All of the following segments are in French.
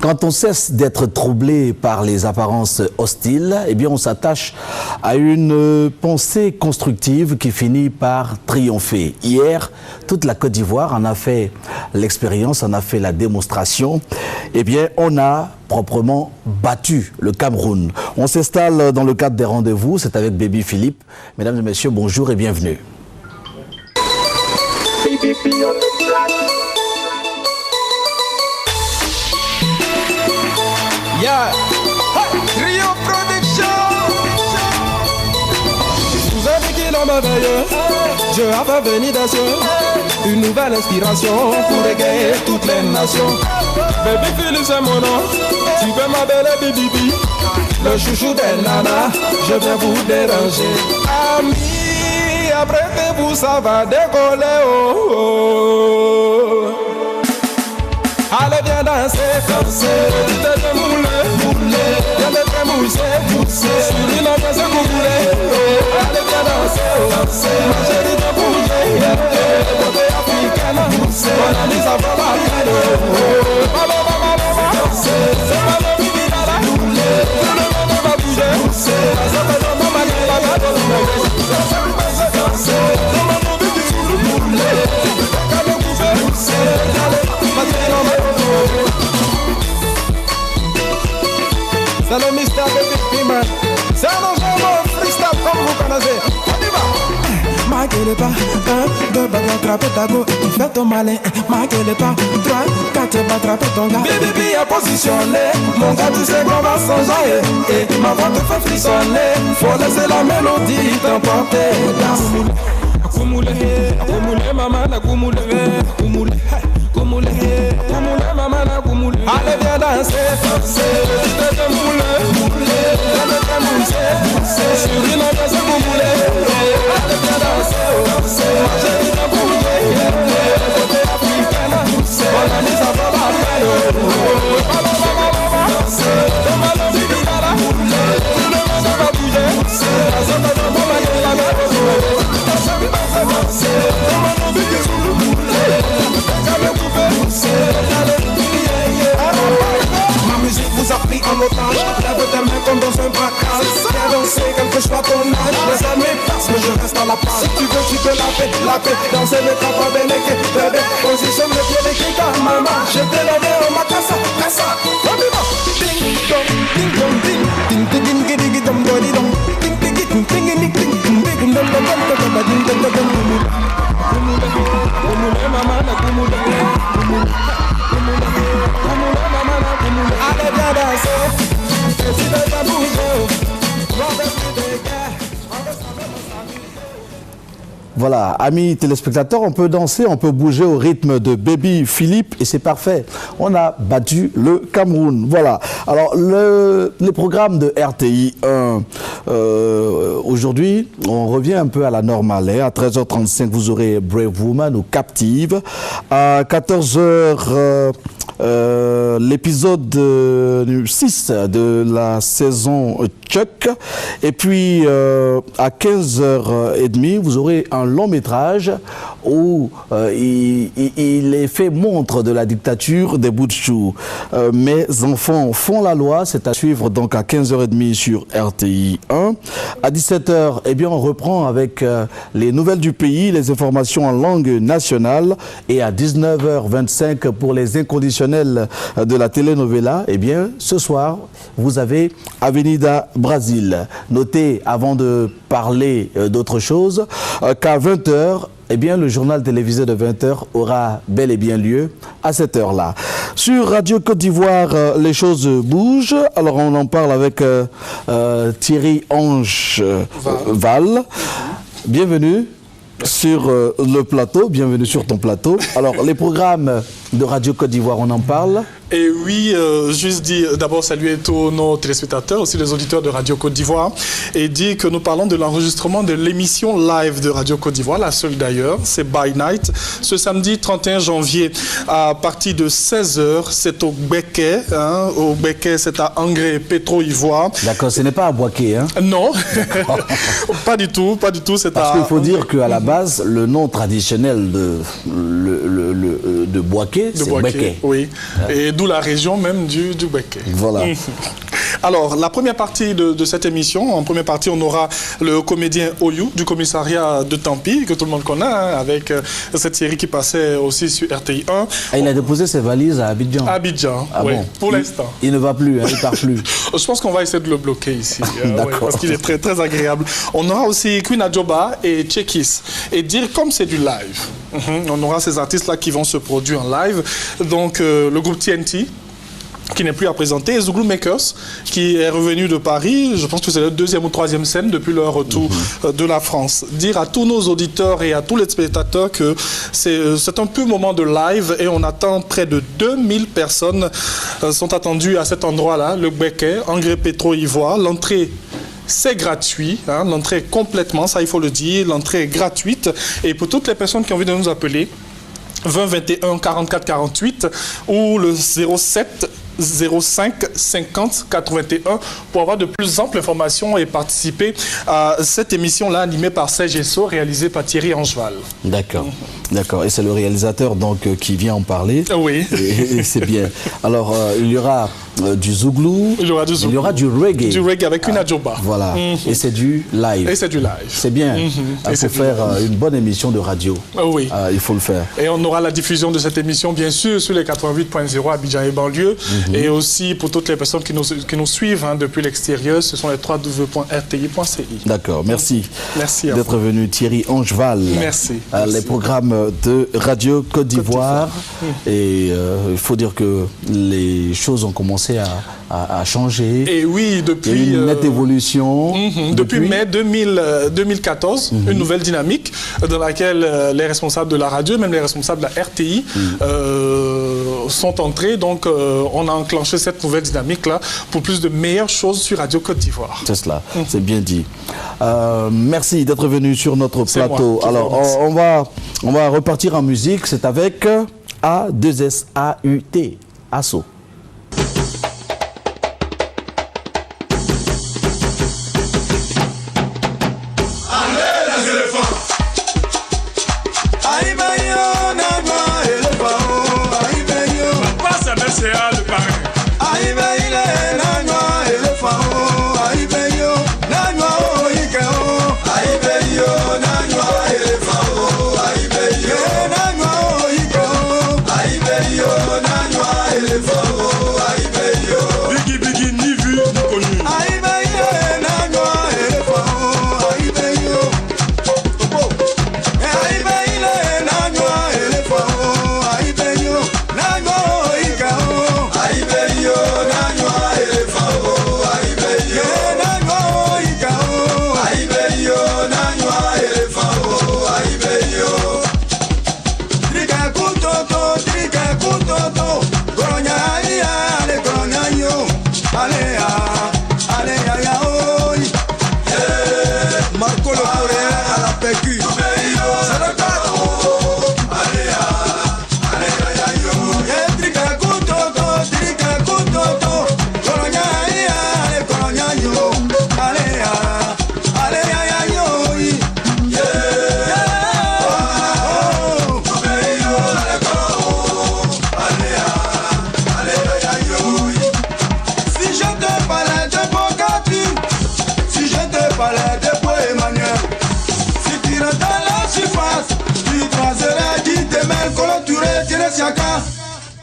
Quand on cesse d'être troublé par les apparences hostiles, eh bien on s'attache à une pensée constructive qui finit par triompher. Hier, toute la Côte d'Ivoire en a fait l'expérience, en a fait la démonstration. Eh bien, on a proprement battu le Cameroun. On s'installe dans le cadre des rendez-vous, c'est avec Baby Philippe. Mesdames et messieurs, bonjour et bienvenue. Yeah, Rio Production. Vous avez qui l'homme veilleux, Dieu a fait venir des cieux une nouvelle inspiration pour égayer toutes les nations. Baby Philippe c'est mon nom, tu peux m'appeler Bibi, le chouchou des nanas, je viens vous déranger. Amis, apprêtez-vous, ça va décoller, oh, oh. Allez viens danser, danser, t'es moulé, moulé, viens d'être moussé, moussé, sur une ambiance que vous voulez. Allez viens danser, danser, ma chérie de bouger, beauté africaine, moussé, mon ami ça va la peine. Baba, baba, baba, danser, c'est pas le midi dans la moulé, tout le monde va bouger, moussé, ça fait dans mon mari, la gâte, danser, tout le monde va moulé, quand le bouger, moussé, allez. C'est le mystère de Big Man. C'est un enjeu freestyle comme vous connaissez. On y va. Marquez pas, 1, 2, va attraper ta go. Tu fais ton malin. Marquez pas, 3, 4, va attraper ton gars. Bibi est positionné. Mon gars, tu sais qu'on va s'enjailler. Et ma voix te fait frissonner. Faut laisser la mélodie t'emporter. Akumule, akumule, maman, akumule, akumule. Kumule, kumule, maman, kumule. Allez viens danser, danser. Tu te moule, moule. Viens te mousser, mousser. Sur une ambiance kumule. Allez viens danser, danser. Ma chérie de bouger, beauté africaine, mousser. Mon ami ça va la peine. Baba, baba, baba, danser. Demande le bibi dans la moule. Tout le monde va bouger, mousser. La zone de mon mari, la mer. Danser, danser. Demande le bibi sous le moule. Ma musique vous a pris en otage. Lève tes mains comme dans un braquage. Viens danser, quel que soit ton âge. Les années passent, mais je reste à la page. Si tu veux, tu peux la paix. Danser le temps pas bénéfique. Bébé, positionne le pied des guitares. Maman, je t'ai levé en ma casa. Casa, on y va. Ding dong, ding dong, ding. Ding ding ding ding ding dong dong dong. Ding ding ding ding ding ding ding ding ding dong dong dong dong ding dong dong dong. Kumule, kumule, maman, kumule, kumule. Allez viens danser, et si tu veux bouger, Voilà, amis téléspectateurs, on peut danser, on peut bouger au rythme de Baby Philippe et c'est parfait. On a battu le Cameroun. Voilà. Alors, les programmes de RTI 1, aujourd'hui, on revient un peu à la normale. À 13h35, vous aurez Brave Woman ou Captive. À 14h, l'épisode 6 de la saison Chuck. Et puis, à 15h30, vous aurez un long métrage où il est fait montre de la dictature des Boutchou. Mes enfants font la loi, c'est à suivre donc à 15h30 sur RTI 1. À 17h, eh bien, on reprend avec les nouvelles du pays, les informations en langue nationale. Et à 19h25 pour les inconditionnels de la telenovela, eh bien, ce soir, vous avez Avenida Brasil. Notez, avant de parler d'autre chose, qu'à 20h, eh bien, le journal télévisé de 20h aura bel et bien lieu à cette heure-là. Sur Radio Côte d'Ivoire, les choses bougent. Alors, on en parle avec Thierry Ange Val. Bienvenue sur le plateau, bienvenue sur ton plateau. Alors, les programmes de Radio Côte d'Ivoire, on en parle. Et oui, juste dire, d'abord saluer tous nos téléspectateurs, aussi les auditeurs de Radio Côte d'Ivoire, et dire que nous parlons de l'enregistrement de l'émission live de Radio Côte d'Ivoire, la seule d'ailleurs, c'est By Night, ce samedi 31 janvier à partir de 16h, c'est au Béquet, hein, au Béquet, c'est à Angré, Pétro-Ivoire. D'accord, ce n'est pas à Boaké, hein? Non, pas du tout, c'est Parce qu'il faut dire qu'à la base, le nom traditionnel de Boaké, c'est Béké. Oui, et d'où la région même du Béké. Voilà. Alors, la première partie de cette émission, en première partie, on aura le comédien Oyou du commissariat de Tampi, que tout le monde connaît, hein, avec cette série qui passait aussi sur RTI 1. Ah, il a déposé ses valises à Abidjan. Abidjan, ah oui, bon. pour l'instant. Il ne va plus, hein, il ne part plus. Je pense qu'on va essayer de le bloquer ici, ouais, parce qu'il est très, très agréable. On aura aussi Queen Adjoba et Tchekis. Et dire comme c'est du live. On aura ces artistes-là qui vont se produire en live. Donc, le groupe TNT, qui n'est plus à présenter, et Zouglou Makers, qui est revenu de Paris. Je pense que c'est la deuxième ou troisième scène depuis leur retour de la France. Dire à tous nos auditeurs et à tous les spectateurs que c'est un peu moment de live et on attend près de 2000 personnes sont attendues à cet endroit-là, le Béké, Engrais Pétro Ivoire. L'entrée, c'est gratuit, hein, l'entrée complètement, ça il faut le dire, l'entrée est gratuite. Et pour toutes les personnes qui ont envie de nous appeler, 20 21 44 48 ou le 07 05 50 81 pour avoir de plus amples informations et participer à cette émission-là animée par Serge Esso, réalisée par Thierry Angeval. D'accord, d'accord. Et c'est le réalisateur donc qui vient en parler. Oui. Et c'est bien. Alors, il y aura du zouglou, il y aura du reggae. Du reggae avec une adjoba. Voilà. Et c'est du live. Et c'est du live. C'est bien. Il faut faire une bonne émission de radio. Oui. Il faut le faire. Et on aura la diffusion de cette émission, bien sûr, sur les 88.0 Abidjan et banlieue. Et aussi pour toutes les personnes qui nous suivent hein, depuis l'extérieur, ce sont les www.rti.ci. D'accord, merci. Merci d'être venu, Thierry Angeval. Merci. Les programmes de Radio Côte d'Ivoire. Et il faut dire que les choses ont commencé à changer. Et oui, depuis... Il y a une nette évolution. Depuis mai 2014, une nouvelle dynamique dans laquelle les responsables de la radio, même les responsables de la RTI, sont entrés. Donc, on a enclenché cette nouvelle dynamique-là pour plus de meilleures choses sur Radio Côte d'Ivoire. C'est cela, c'est bien dit. Merci d'être venu sur notre plateau. Alors, on va repartir en musique. C'est avec A2SAUT, ASSO.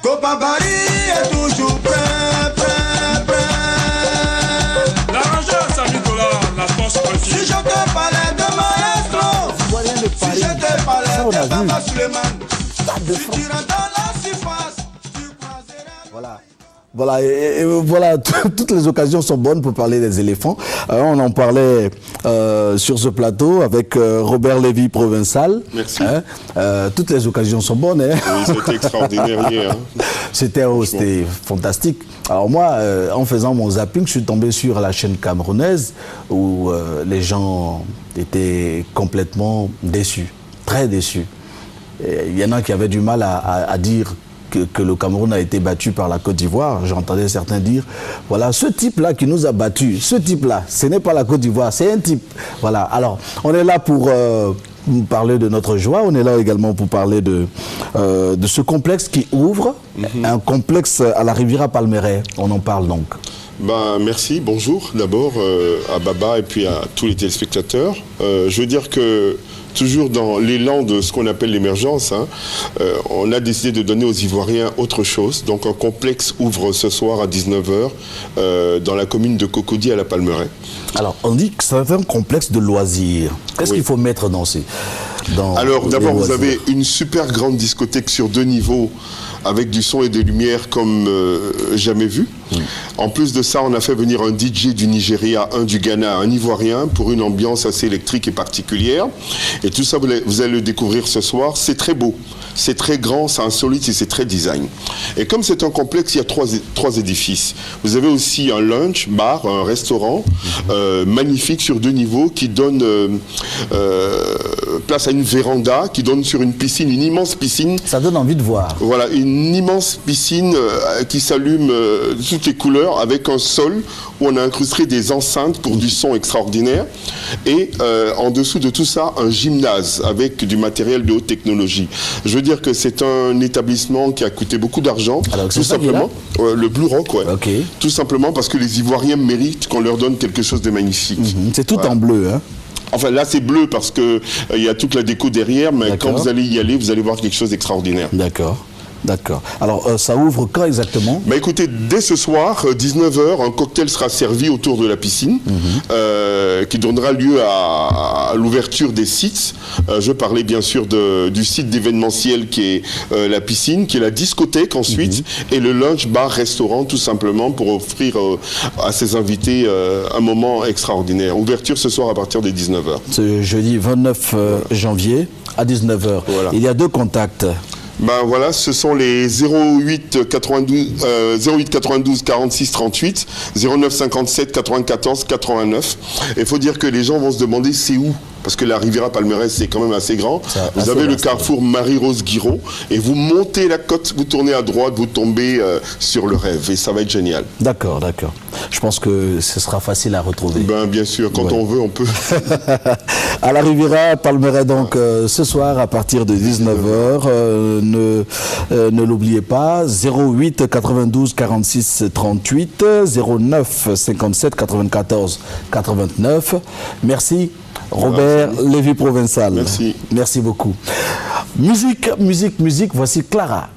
Copabari est toujours prêt. L'arrangeur Saint-Nicolas, la force précise. Si je te parlais de maestro, si je te parlais de Baba Suleiman, si tu rentres dans la surface, tu croiseras. Voilà. Voilà, et voilà, toutes les occasions sont bonnes pour parler des éléphants. On en parlait sur ce plateau avec Robert Lévy Provençal. Merci. Toutes les occasions sont bonnes. Hein. Oui, c'était extraordinaire hier. Hein. C'était fantastique. Alors moi, en faisant mon zapping, je suis tombé sur la chaîne camerounaise où les gens étaient complètement déçus, très déçus. Il y en a qui avaient du mal à dire que le Cameroun a été battu par la Côte d'Ivoire. J'entendais certains dire, voilà, ce type-là qui nous a battus, ce type-là, ce n'est pas la Côte d'Ivoire, c'est un type. Voilà, alors, on est là pour parler de notre joie, on est là également pour parler de ce complexe qui ouvre, un complexe à la Riviera Palmeraie. On en parle donc. Ben, merci, bonjour d'abord à Baba et puis à tous les téléspectateurs. Je veux dire que toujours dans l'élan de ce qu'on appelle l'émergence, on a décidé de donner aux Ivoiriens autre chose. Donc un complexe ouvre ce soir à 19h dans la commune de Cocody à la Palmeraie. Alors, on dit que c'est un complexe de loisirs. Qu'est-ce qu'il faut mettre dans ces... Alors d'abord, vous avez une super grande discothèque sur 2 niveaux avec du son et des lumières comme jamais vu. En plus de ça, on a fait venir un DJ du Nigeria, un du Ghana, un Ivoirien pour une ambiance assez électrique et particulière. Et tout ça, vous allez le découvrir ce soir. C'est très beau, c'est très grand, c'est insolite et c'est très design. Et comme c'est un complexe, il y a trois édifices. Vous avez aussi un lunch, bar, un restaurant magnifique sur 2 niveaux qui donne place à une véranda qui donne sur une piscine, une immense piscine. Ça donne envie de voir. Voilà, une immense piscine qui s'allume de toutes les couleurs avec un sol où on a incrusté des enceintes pour du son extraordinaire. Et en dessous de tout ça, un gymnase avec du matériel de haute technologie. Je veux dire que c'est un établissement qui a coûté beaucoup d'argent. Alors, tout simplement, le Blue Rock, ouais. Okay. Tout simplement parce que les Ivoiriens méritent qu'on leur donne quelque chose de magnifique. C'est tout en bleu, hein. Enfin là c'est bleu parce que il y a toute la déco derrière, mais quand vous allez y aller, vous allez voir quelque chose d'extraordinaire. D'accord. D'accord. Alors, ça ouvre quand exactement? Bah écoutez, dès ce soir, 19h, un cocktail sera servi autour de la piscine, qui donnera lieu à l'ouverture des sites. Je parlais bien sûr du site d'événementiel qui est la piscine, qui est la discothèque ensuite, et le lunch, bar, restaurant, tout simplement pour offrir à ses invités un moment extraordinaire. Ouverture ce soir à partir des 19h. Ce jeudi 29 janvier à 19h. Voilà. Il y a 2 contacts. Ben voilà, ce sont les 08 92 46 38, 09 57 94 89. Il faut dire que les gens vont se demander c'est où, parce que la Riviera Palmeraie c'est quand même assez grand. Vous avez le carrefour Marie-Rose Guiraud et vous montez la côte, vous tournez à droite, vous tombez sur le rêve et ça va être génial. D'accord, d'accord. Je pense que ce sera facile à retrouver. Ben bien sûr, quand on veut, on peut. À la Riviera Palmeraie donc ce soir à partir de 19h. Ne l'oubliez pas, 08 92 46 38, 09 57 94 89. Merci Robert Lévy-Provençal. Merci. Merci beaucoup. Musique, musique, musique, voici Clara.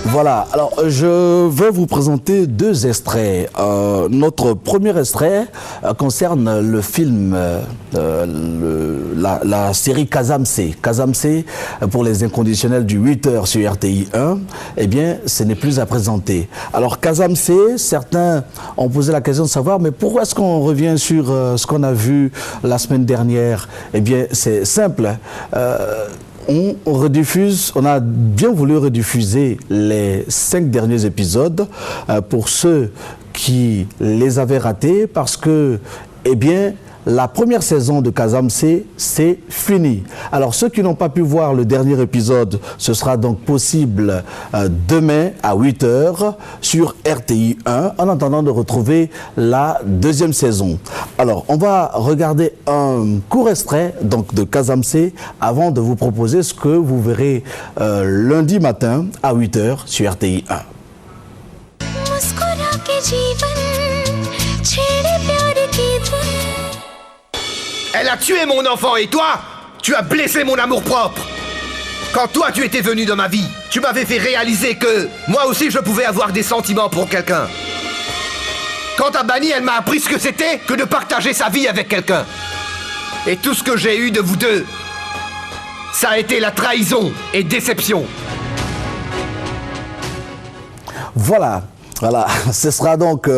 Voilà, alors je vais vous présenter 2 extraits. Notre premier extrait concerne le film, la série Kazamse. Kazamse, pour les inconditionnels du 8h sur RTI 1, eh bien, ce n'est plus à présenter. Alors Kazamse, certains ont posé la question de savoir, mais pourquoi est-ce qu'on revient sur ce qu'on a vu la semaine dernière? Eh bien, c'est simple. On rediffuse, on a bien voulu rediffuser les 5 derniers épisodes pour ceux qui les avaient ratés parce que, eh bien, la première saison de Kazamse, c'est fini. Alors, ceux qui n'ont pas pu voir le dernier épisode, ce sera donc possible demain à 8 h sur RTI 1, en attendant de retrouver la deuxième saison. Alors, on va regarder un court extrait donc, de Kazamse avant de vous proposer ce que vous verrez lundi matin à 8 h sur RTI 1. Elle a tué mon enfant et toi, tu as blessé mon amour-propre. Quand toi, tu étais venu dans ma vie, tu m'avais fait réaliser que moi aussi, je pouvais avoir des sentiments pour quelqu'un. Quand à Bani, elle m'a appris ce que c'était que de partager sa vie avec quelqu'un. Et tout ce que j'ai eu de vous deux, ça a été la trahison et déception. Voilà, ce sera donc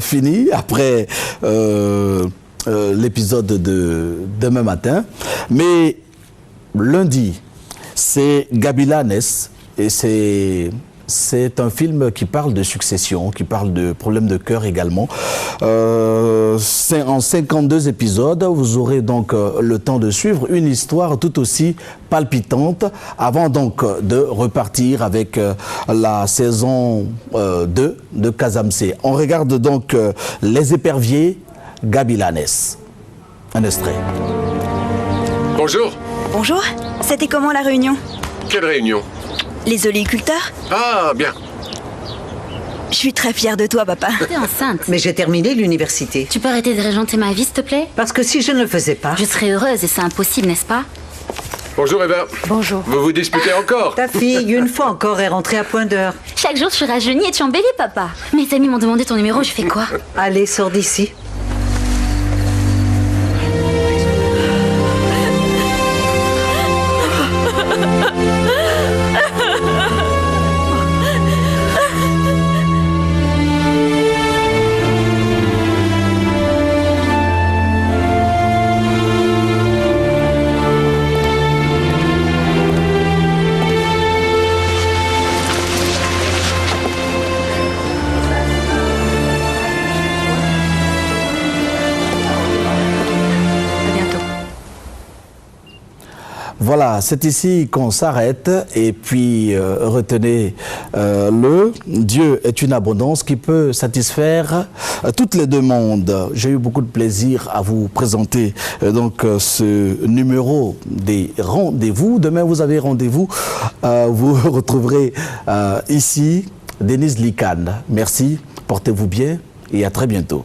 fini après l'épisode de demain matin. Mais lundi, c'est Gabilanes et c'est un film qui parle de succession, qui parle de problèmes de cœur également. C'est en 52 épisodes. Vous aurez donc le temps de suivre une histoire tout aussi palpitante avant donc de repartir avec la saison 2 de Kazamse. On regarde donc Les Éperviers, Gabilanes. Un extrait. Bonjour. Bonjour, c'était comment la réunion? Quelle réunion? Les oléiculteurs? Ah, bien. Je suis très fière de toi, papa. T'es enceinte. Mais j'ai terminé l'université. Tu peux arrêter de régenter ma vie, s'il te plaît? Parce que si je ne le faisais pas... Je serais heureuse et c'est impossible, n'est-ce pas? Bonjour Eva. Bonjour. Vous vous disputez encore? Ta fille, une fois encore, est rentrée à point d'heure. Chaque jour, je suis rajeunie et tu embellis, papa. Mes amis m'ont demandé ton numéro, je fais quoi? Allez, sors d'ici. Voilà, c'est ici qu'on s'arrête et puis retenez-le, Dieu est une abondance qui peut satisfaire toutes les demandes. J'ai eu beaucoup de plaisir à vous présenter donc ce numéro des rendez-vous. Demain, vous avez rendez-vous. Vous retrouverez ici Denise Likan. Merci, portez-vous bien et à très bientôt.